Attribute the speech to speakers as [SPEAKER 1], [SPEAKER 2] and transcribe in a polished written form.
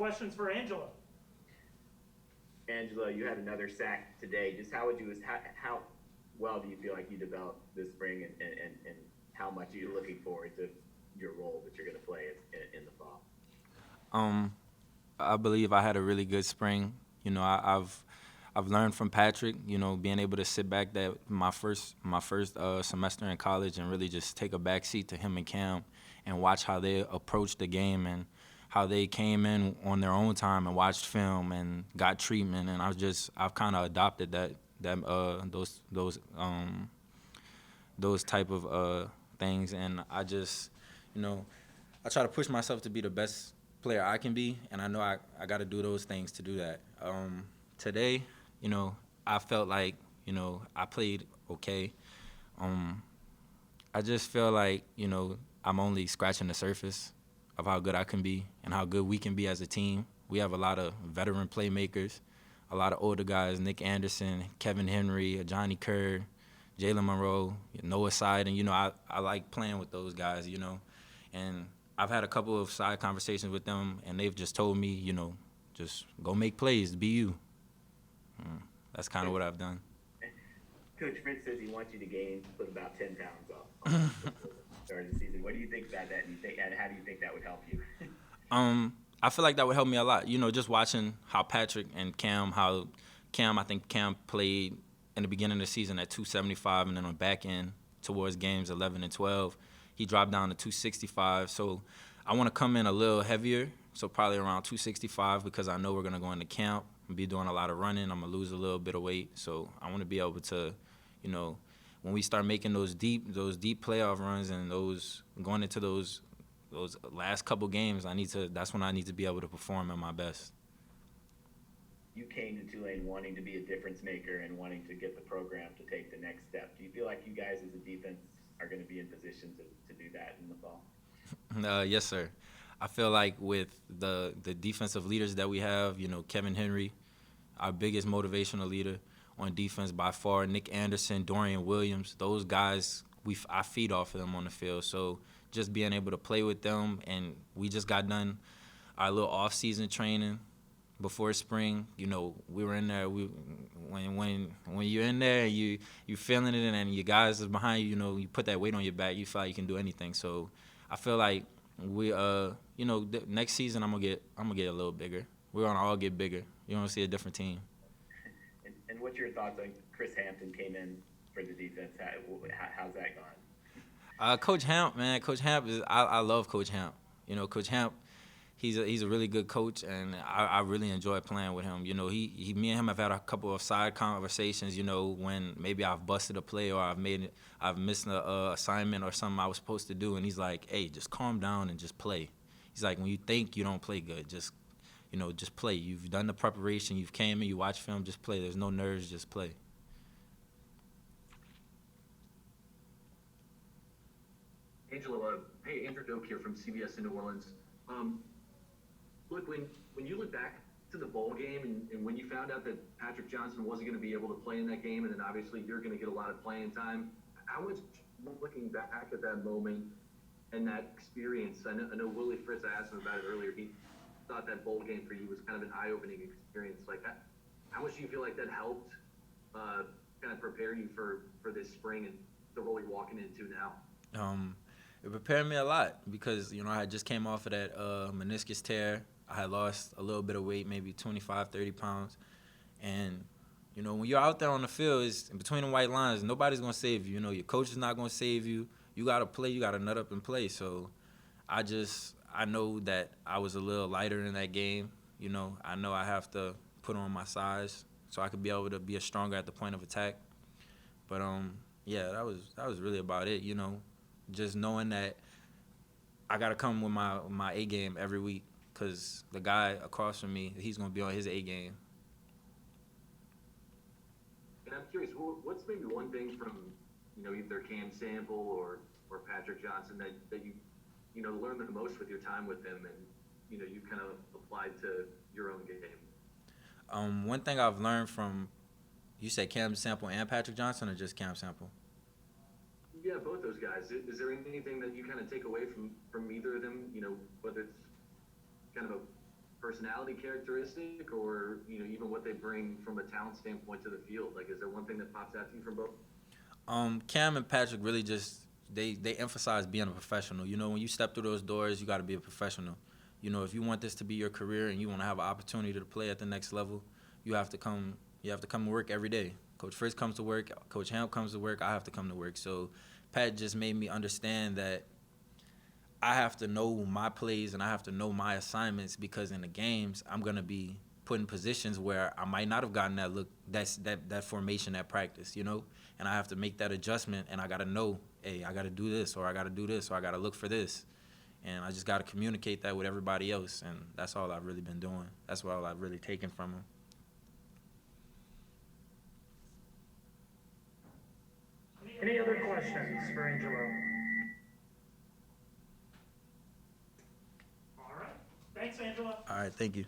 [SPEAKER 1] questions for Angelo.
[SPEAKER 2] Angelo, you had another sack today. Just how well do you feel like you developed this spring, and how much are you looking forward to your role that you're going to play in the fall?
[SPEAKER 3] Um, I believe I had a really good spring. I've learned from Patrick. Being able to sit back that my first semester in college and really just take a back seat to him and Cam, and watch how they approached the game and how they came in on their own time and watched film and got treatment. And I've kind of adopted those type of things. And you know I try to push myself to be the best player I can be, and I know I got to do those things to do that. Today, I felt like I played okay. Um, I just feel like I'm only scratching the surface of how good I can be and how good we can be as a team. We have a lot of veteran playmakers, a lot of older guys: Nick Anderson, Kevin Henry, Johnny Kerr, Jalen Monroe, Noah Side, and I like playing with those guys. And I've had a couple of side conversations with them, and they've just told me, just go make plays, be you. That's kind of what I've done.
[SPEAKER 2] Coach Fritz says he wants you to put about 10 pounds off before the start of the season. What do you think about that? And how do you think that would help you?
[SPEAKER 3] I feel like that would help me a lot. Just watching how Patrick and I think Cam played in the beginning of the season at 275, and then on back end towards games 11 and 12, he dropped down to 265. So I want to come in a little heavier, so probably around 265, because I know we're going to go into camp and be doing a lot of running. I'm going to lose a little bit of weight. So I want to be able to, when we start making those deep playoff runs and going into those last couple games, that's when I need to be able to perform at my best.
[SPEAKER 2] You came to Tulane wanting to be a difference maker and wanting to get the program to take the next step. Do you feel like you guys as a defense are going to be in position to do that in the fall?
[SPEAKER 3] Yes, sir. I feel like with the defensive leaders that we have, Kevin Henry, our biggest motivational leader on defense by far, Nick Anderson, Dorian Williams, those guys, I feed off of them on the field. So just being able to play with them, and we just got done our little off-season training before spring. We were in there. When you're in there, you feeling it, and your guys is behind you. You put that weight on your back. You feel like you can do anything. So I feel like next season I'm gonna get a little bigger. We're gonna all get bigger. You're gonna see a different team.
[SPEAKER 2] And what's your thoughts on Chris Hampton came in for the defense? How's that gone?
[SPEAKER 3] Coach Hamp, man. Coach Hamp I love Coach Hamp. Coach Hamp, he's a really good coach, and I really enjoy playing with him. Me and him have had a couple of side conversations. When maybe I've busted a play or I've missed a assignment or something I was supposed to do, and he's like, "Hey, just calm down and just play." He's like, "When you think you don't play good, just play. You've done the preparation. You've came in, you watch film, just play. There's no nerves, just play."
[SPEAKER 4] Angelo, hey, Andrew Doak here from CBS in New Orleans. Um, Look, when you look back to the bowl game and when you found out that Patrick Johnson wasn't going to be able to play in that game, and then obviously you're going to get a lot of playing time, how much, looking back at that moment and that experience, I know Willie Fritz, I asked him about it earlier, he thought that bowl game for you was kind of an eye-opening experience. Like, how much do you feel like that helped kind of prepare you for this spring and the role you're walking into now?
[SPEAKER 3] It prepared me a lot because I had just came off of that meniscus tear. I had lost a little bit of weight, maybe 25, 30 pounds. And, when you're out there on the field, it's in between the white lines, nobody's going to save you. Your coach is not going to save you. You got to play. You got to nut up and play. So I know that I was a little lighter in that game. I know I have to put on my size so I could be able to be stronger at the point of attack. But, yeah, that was really about it, just knowing that I got to come with my A game every week, because the guy across from me, he's going to be on his A game.
[SPEAKER 4] And I'm curious, what's maybe one thing from, either Cam Sample or Patrick Johnson that you learned the most with your time with them and, you kind of applied to your own game?
[SPEAKER 3] One thing I've learned from, you said Cam Sample and Patrick Johnson, or just Cam Sample?
[SPEAKER 4] Yeah, both those guys. Is there anything that you kind of take away from either of them, whether it's kind of personality characteristic, or even what they bring from a talent standpoint to the field? Like, is there one thing that pops out to you from both?
[SPEAKER 3] Cam and Patrick really just they emphasize being a professional. When you step through those doors, you got to be a professional. If you want this to be your career and you want to have an opportunity to play at the next level, you have to come. You have to come to work every day. Coach Fritz comes to work. Coach Hamp comes to work. I have to come to work. So Pat just made me understand that I have to know my plays and I have to know my assignments, because in the games I'm gonna be put in positions where I might not have gotten that look, that formation at practice, and I have to make that adjustment, and I gotta know, hey, I gotta do this, or I gotta do this, or I gotta look for this, and I just gotta communicate that with everybody else, and that's all I've really been doing. That's all I've really taken from him.
[SPEAKER 1] Any other questions for Angelo? All right. Thanks, Angelo.
[SPEAKER 3] All right, thank you.